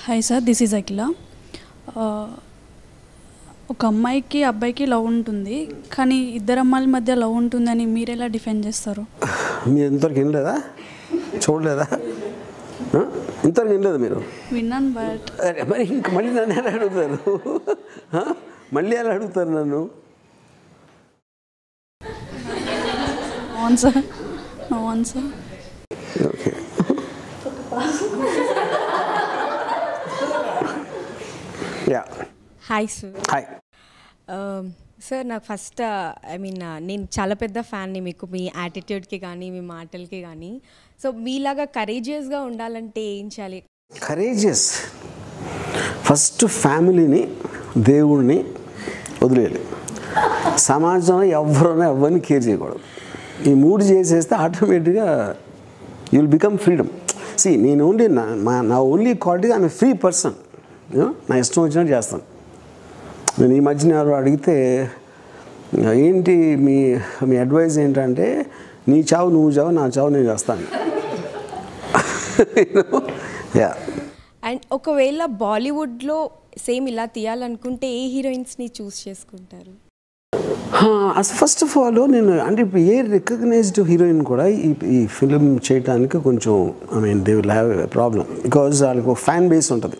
Hi sir, this is అఖిల. ఒక అమ్మాయికి అబ్బాయికి లవ్ ఉంటుంది, కానీ ఇద్దరు అమ్మాయిల మధ్య లవ్ ఉంటుందని మీరు ఎలా డిఫైన్ చేస్తారు? మీరు ఇంతవరకు వినలేదా, చూడలేదా? ఇంతవరకు వినలేదు మీరు? విన్నాను, బట్ మరి ఇంక మళ్ళీ నన్ను ఎలా అడుగుతారు? మళ్ళీ ఎలా అడుగుతారు నన్ను? Answer no answer. Okay. Yeah. Hi sir. Hi sir, నాకు ఫస్ట్ నేను చాలా పెద్ద ఫ్యాన్ని మీకు, మీ యాటిట్యూడ్కి కానీ మీ మాటలకి కానీ. సో మీలాగా కరేజియస్గా ఉండాలంటే ఏం చేయాలి? కరేజియస్ ఫస్ట్ ఫ్యామిలీని, దేవుణ్ణి వదిలేయాలి. సమాజంలో ఎవరిని కేర్ చేయకూడదు. ఈ మూడు చేసేస్తే ఆటోమేటిక్గా యూ విల్ బికమ్ ఫ్రీడమ్. నేను ఓన్లీ నా only quality I'm a free person. నా ఇష్టం వచ్చినట్టు చేస్తాను. నేను ఈ మధ్యన ఎవరు అడిగితే ఏంటి మీ అడ్వైజ్ ఏంటంటే, నీ చావు నువ్వు చావు, నా చావు నేను చేస్తాను. యా. అండ్ ఒకవేళ బాలీవుడ్లో సేమ్ ఇలా తీయాలనుకుంటే ఏ హీరోయిన్స్ని చూస్ చేసుకుంటారు? అసలు ఫస్ట్ ఆఫ్ ఆల్ నేను అంటే ఇప్పుడు ఏ రికగ్నైజ్డ్ హీరోయిన్ కూడా ఈ ఫిలిం చేయడానికి కొంచెం they will have a problem. Because వాళ్ళకి ఒక ఫ్యాన్ బేస్ ఉంటుంది.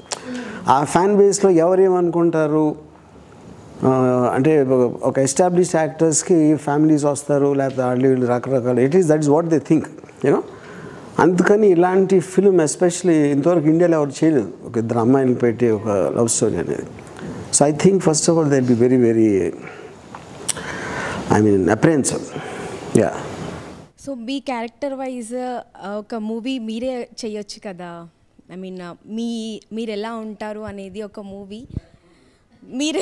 ఆ ఫ్యాన్ బేస్లో ఎవరేమనుకుంటారు అంటే, ఒక ఎస్టాబ్లిష్డ్ యాక్టర్స్కి ఫ్యామిలీస్ వస్తారు, లేకపోతే వాళ్ళు వీళ్ళు రకరకాల that is what they think, you know. అందుకని ఇలాంటి ఫిలిం ఎస్పెషలీ ఇంతవరకు ఇండియాలో ఎవరు చేయలేదు, ఒక ఇద్దరు అమ్మాయిని పెట్టి ఒక లవ్ స్టోరీ అనేది. So I think first of all they be very very apprehensive. Yeah. So మీ క్యారెక్టర్ వైజ్ ఒక మూవీ మీరే చేయొచ్చు కదా. మీరు ఎలా ఉంటారు అనేది ఒక మూవీ మీరు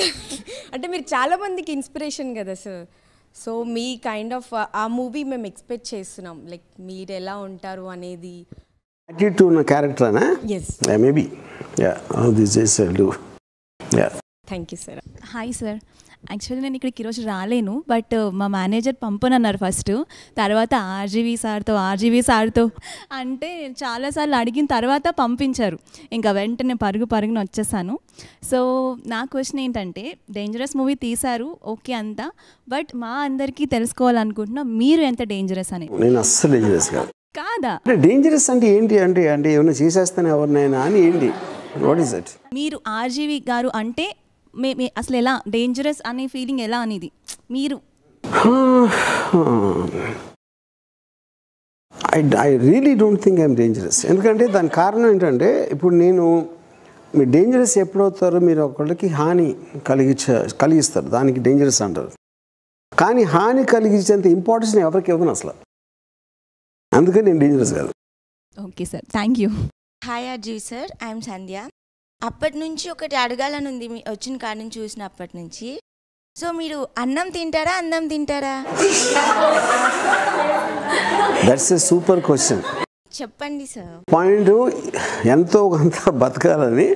అంటే మీరు చాలామందికి ఇన్స్పిరేషన్ కదా సార్. సో మీ కైండ్ ఆఫ్ ఆ మూవీ మేము ఎక్స్పెక్ట్ చేస్తున్నాం, లైక్ మీరు ఎలా ఉంటారు అనేది. యాటిట్యూడ్ ఉన్న క్యారెక్టర్ అనా? Yes, maybe. Yeah, this is do. Yeah. Thank you sir. Hi sir, actually నేను ఇక్కడికి ఈరోజు రాలేను, బట్ మా మేనేజర్ పంపనన్నారు ఫస్ట్. తర్వాత ఆర్జీవీ సార్తో అంటే చాలాసార్లు అడిగిన తర్వాత పంపించారు. ఇంకా వెంటనే పరుగున వచ్చేసాను. సో నా క్వశ్చన్ ఏంటంటే, డేంజరస్ మూవీ తీశారు ఓకే అంతా, బట్ మా అందరికీ తెలుసుకోవాలనుకుంటున్నా మీరు ఎంత డేంజరస్ అని. నేను అస్సలు డేంజరస్ కాదా? అంటే డేంజరస్ అంటే ఏంటి అంటే ఏమైనా చేసేస్తాను ఎవరినైనా అని ఏంటి? What is it? మీరు ఆర్జీవీ గారు అంటే అసలు ఎలా డేంజరస్ అనే ఫీలింగ్ ఎలా అనేది మీరు? I really don't think I'm dangerous. ఎందుకంటే దాని కారణం ఏంటంటే, ఇప్పుడు మీరు డేంజరస్ ఎప్పుడవుతారో, మీరు ఒకళ్ళకి హాని కలిగిస్తారు, దానికి డేంజరస్ అంటారు. కానీ హాని కలిగించేంత ఇంపార్టెన్స్ నేను ఎవరికి ఇవ్వను అసలు. అందుకని నేను డేంజరస్ కాదు. Okay sir, thank you. Hi RGV sir, I'm Sandhya. అప్పటి నుంచి ఒకటి అడగాలని ఉంది, మీ వచ్చిన కాడ నుంచి చూసినప్పటి నుంచి. సో మీరు అన్నం తింటారా, అందం తింటారా? That's a super question. చెప్పండి సార్. పాయింట్, ఎంతో కొంత బతకాలని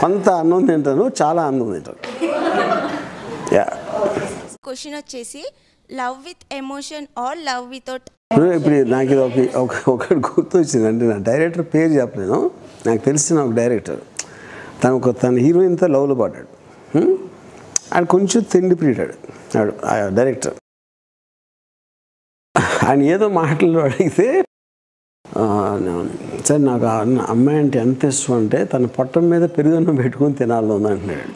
కొంత అన్నం తింటాను, చాలా అన్నం తింటాను. యా. క్వశ్చన్ వచ్చేసి, love with emotion are love without? ఇప్పుడు నాకు ఇది ఒకటి గుర్తొచ్చింది. అంటే నా డైరెక్టర్ పేరు చెప్పలేను, నాకు తెలిసిన ఒక డైరెక్టర్, తన హీరోయిన్తో లవ్లో పడ్డాడు. ఆయన కొంచెం తిండి ప్రియుడాడు ఆ డైరెక్టర్. ఆయన ఏదో మాటలు అడిగితే, సార్ నాకు అమ్మాయి అంటే ఎంత ఇష్టం అంటే తన పొట్టం మీద పెరుగన్నం పెట్టుకుని తినాలి అంటున్నాడు.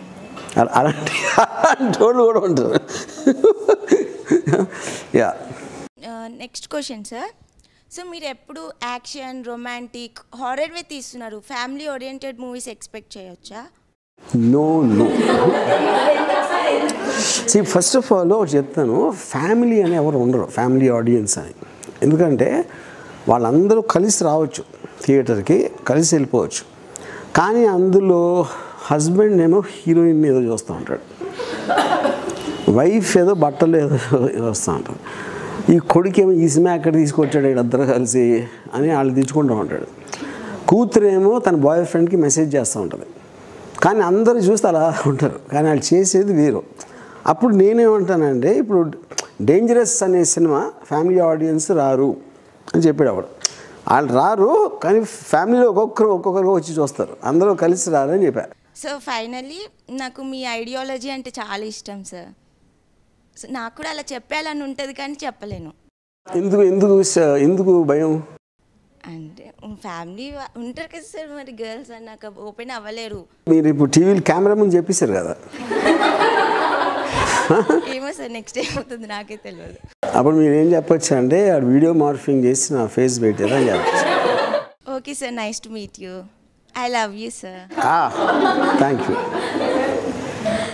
అలాంటి వాళ్ళు కూడా ఉంటారు. Yeah. Next question sir. So మీరు ఎప్పుడు యాక్షన్, రొమాంటిక్, హారర్వే తీస్తున్నారు, ఫ్యామిలీ ఓరియంటెడ్ మూవీస్ ఎక్స్పెక్ట్ చేయొచ్చా? నో. ఫస్ట్ ఆఫ్ ఆల్ చెప్తాను, ఫ్యామిలీ అని ఎవరు ఉండరు, ఫ్యామిలీ ఆడియన్స్ అని. ఎందుకంటే వాళ్ళందరూ కలిసి రావచ్చు థియేటర్కి, కలిసి వెళ్ళిపోవచ్చు. కానీ అందులో హస్బెండ్ ఏమో హీరోయిన్ ఏదో చూస్తూ ఉంటాడు, వైఫ్ ఏదో బట్టలు ఏదో వస్తూ ఉంటాడు, ఈ కొడుకేమో ఈ సినిమా ఎక్కడ తీసుకొచ్చాడు వీళ్ళందరూ కలిసి అని వాళ్ళు తెచ్చుకుంటూ ఉంటాడు. కూతురేమో తన బాయ్ ఫ్రెండ్కి మెసేజ్ చేస్తూ ఉంటుంది. కానీ అందరూ చూస్తే అలా ఉంటారు, కానీ వాళ్ళు చేసేది వేరు. అప్పుడు నేనేమంటానంటే, ఇప్పుడు డేంజరస్ అనే సినిమా ఫ్యామిలీ ఆడియన్స్ రారు అని చెప్పాడు అప్పుడు. వాళ్ళు రారు, కానీ ఫ్యామిలీలో ఒక్కొక్కరు వచ్చి చూస్తారు, అందరూ కలిసి రారని చెప్పారు. సో ఫైనల్లీ నాకు మీ ఐడియాలజీ అంటే చాలా ఇష్టం సార్. సో నాకు కూడా అలా చెప్పాలని ఉంటుంది కానీ చెప్పలేను. ఎందుకు భయం అంటే ఫ్యామిలీ ఉంటారు కదా సార్, మరి గర్ల్స్ అన్నాక ఓపెన్ అవ్వలేరు. మీరు ఇప్పుడు టీవీలో కెమెరా ముందు చెప్పేశారు కదా. ఏమో సార్ నెక్స్ట్ ఏమవుతుంది నాకే తెలియదు. అప్పుడు మీరు ఏం చెప్పొచ్చు అంటే వీడియో మార్ఫింగ్ చేసి నా ఫేస్ పెట్టారా అని చెప్పచ్చు. Okay sir, nice to meet you. I love you sir. Thank you.